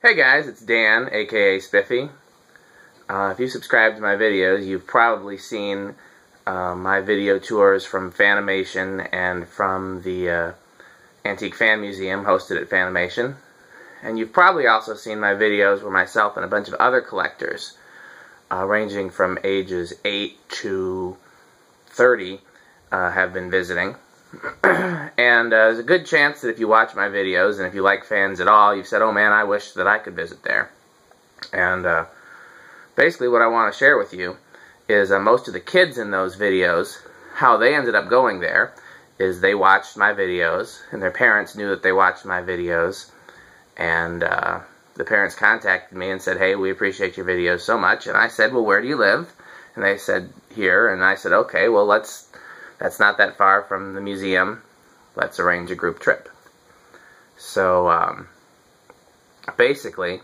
Hey guys, it's Dan, aka Spiffy. If you subscribe to my videos, you've probably seen my video tours from Fanimation and from the Antique Fan Museum hosted at Fanimation. And you've probably also seen my videos where myself and a bunch of other collectors, ranging from ages 8 to 30, have been visiting. And there's a good chance that if you watch my videos and if you like fans at all, you've said, oh man, I wish that I could visit there. And basically what I want to share with you is most of the kids in those videos, how they ended up going there is they watched my videos and their parents knew that they watched my videos, and the parents contacted me and said, hey, we appreciate your videos so much. And I said, well, where do you live? And they said, here. And I said, okay, well, that's not that far from the museum. Let's arrange a group trip. So, basically,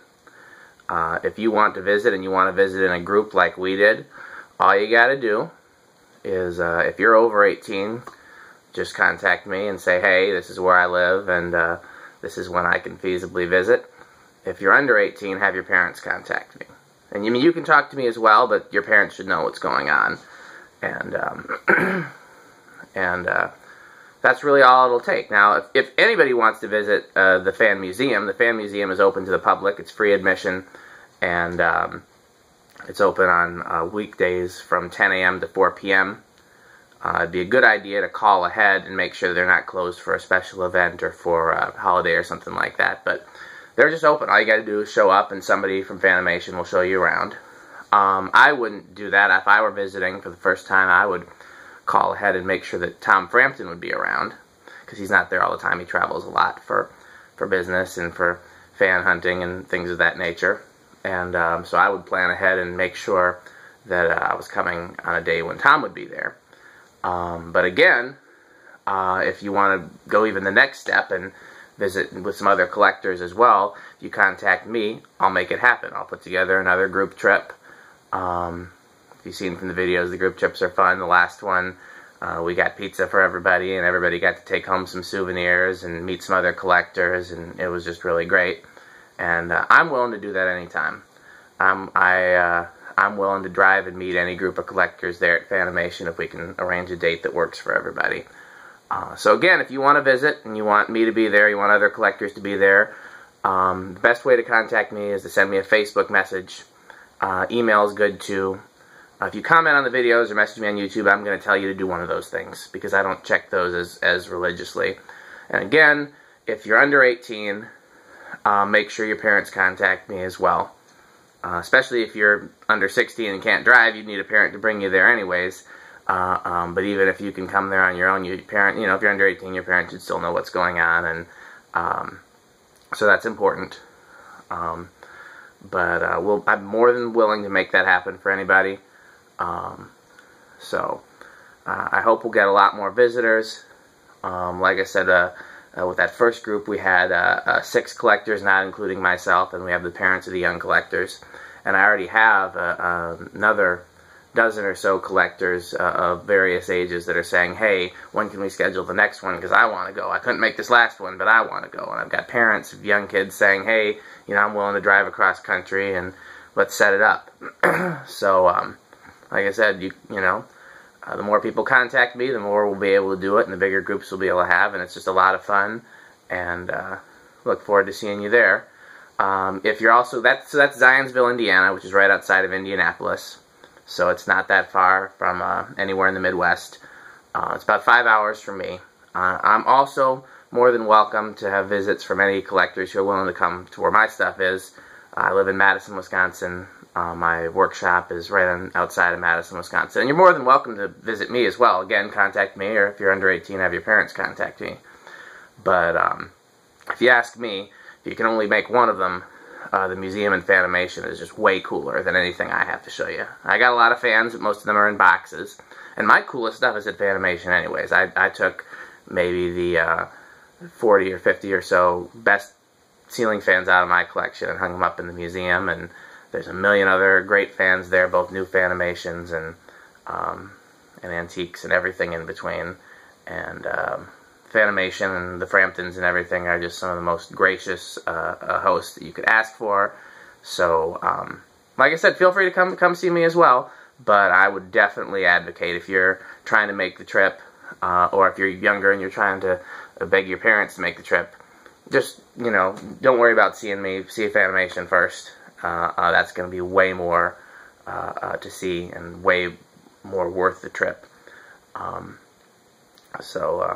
if you want to visit and you want to visit in a group like we did, all you got to do is, if you're over 18, just contact me and say, hey, this is where I live and this is when I can feasibly visit. If you're under 18, have your parents contact me. And you can talk to me as well, but your parents should know what's going on. And that's really all it'll take. Now, if anybody wants to visit the Fan Museum is open to the public. It's free admission, and it's open on weekdays from 10 a.m. to 4 p.m. It'd be a good idea to call ahead and make sure they're not closed for a special event or for a holiday or something like that. But they're just open. All you got to do is show up, and somebody from Fanimation will show you around. I wouldn't do that. If I were visiting for the first time, I would call ahead and make sure that Tom Frampton would be around, because he's not there all the time. He travels a lot for business and for fan hunting and things of that nature. And so I would plan ahead and make sure that I was coming on a day when Tom would be there. But again, if you want to go even the next step and visit with some other collectors as well, if you contact me, I'll make it happen. I'll put together another group trip. If you've seen from the videos, the group trips are fun. The last one, we got pizza for everybody, and everybody got to take home some souvenirs and meet some other collectors, and it was just really great. And I'm willing to do that anytime. I'm willing to drive and meet any group of collectors there at Fanimation if we can arrange a date that works for everybody. So again, if you want to visit and you want me to be there, you want other collectors to be there, the best way to contact me is to send me a Facebook message. Email is good too. If you comment on the videos or message me on YouTube, I'm going to tell you to do one of those things, because I don't check those as religiously. And again, if you're under 18, make sure your parents contact me as well. Especially if you're under 16 and can't drive, you'd need a parent to bring you there anyways. But even if you can come there on your own, if you're under 18, your parents should still know what's going on, and so that's important. I'm more than willing to make that happen for anybody. I hope we'll get a lot more visitors. Like I said, with that first group, we had 6 collectors, not including myself, and we have the parents of the young collectors. And I already have another dozen or so collectors of various ages that are saying, hey, when can we schedule the next one, because I want to go. I couldn't make this last one, but I want to go. And I've got parents of young kids saying, hey, I'm willing to drive across country, and let's set it up. So, like I said, the more people contact me, the more we'll be able to do it, and the bigger groups we'll be able to have, and it's just a lot of fun, and look forward to seeing you there. If you're also, that's Zionsville, Indiana, which is right outside of Indianapolis, so it's not that far from anywhere in the Midwest. It's about 5 hours from me. I'm also more than welcome to have visits from any collectors who are willing to come to where my stuff is. I live in Madison, Wisconsin. My workshop is right outside of Madison, Wisconsin. And you're more than welcome to visit me as well. Again, contact me, or if you're under 18, have your parents contact me. But if you ask me, if you can only make one of them, the museum and Fanimation is just way cooler than anything I have to show you. I got a lot of fans, but most of them are in boxes. And my coolest stuff is at Fanimation anyways. I took maybe the 40 or 50 or so best ceiling fans out of my collection and hung them up in the museum, and there's a million other great fans there, both new Fanimations and antiques and everything in between. And Fanimation and the Framptons and everything are just some of the most gracious hosts that you could ask for. So, like I said, feel free to come see me as well. But I would definitely advocate, if you're trying to make the trip, or if you're younger and you're trying to beg your parents to make the trip, just, you know, don't worry about seeing me. See Fanimation first. That's going to be way more to see and way more worth the trip.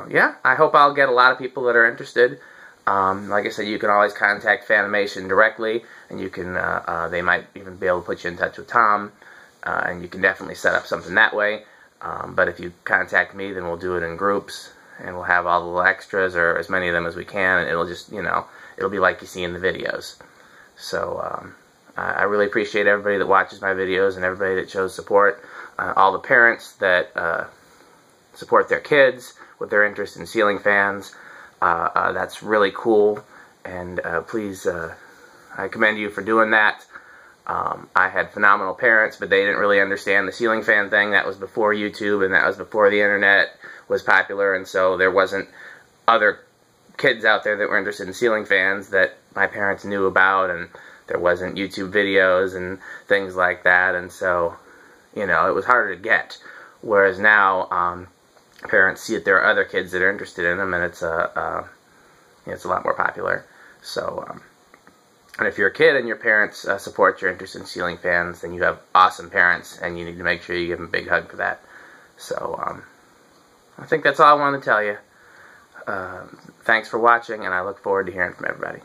Yeah, I hope I'll get a lot of people that are interested. Like I said, you can always contact Fanimation directly, and you can, they might even be able to put you in touch with Tom, and you can definitely set up something that way. But if you contact me, then we'll do it in groups, and we'll have all the little extras, or as many of them as we can, and it'll just, you know, it'll be like you see in the videos. So, I really appreciate everybody that watches my videos, and everybody that shows support. All the parents that support their kids with their interest in ceiling fans. That's really cool, and please, I commend you for doing that. I had phenomenal parents, but they didn't really understand the ceiling fan thing. That was before YouTube, and that was before the internet was popular, and so there wasn't other kids out there that were interested in ceiling fans that my parents knew about, and there wasn't YouTube videos and things like that, and so, you know, it was harder to get. Whereas now, parents see that there are other kids that are interested in them, and it's a lot more popular. So, and if you're a kid and your parents support your interest in ceiling fans, then you have awesome parents, and you need to make sure you give them a big hug for that. So, I think that's all I wanted to tell you. Thanks for watching, and I look forward to hearing from everybody.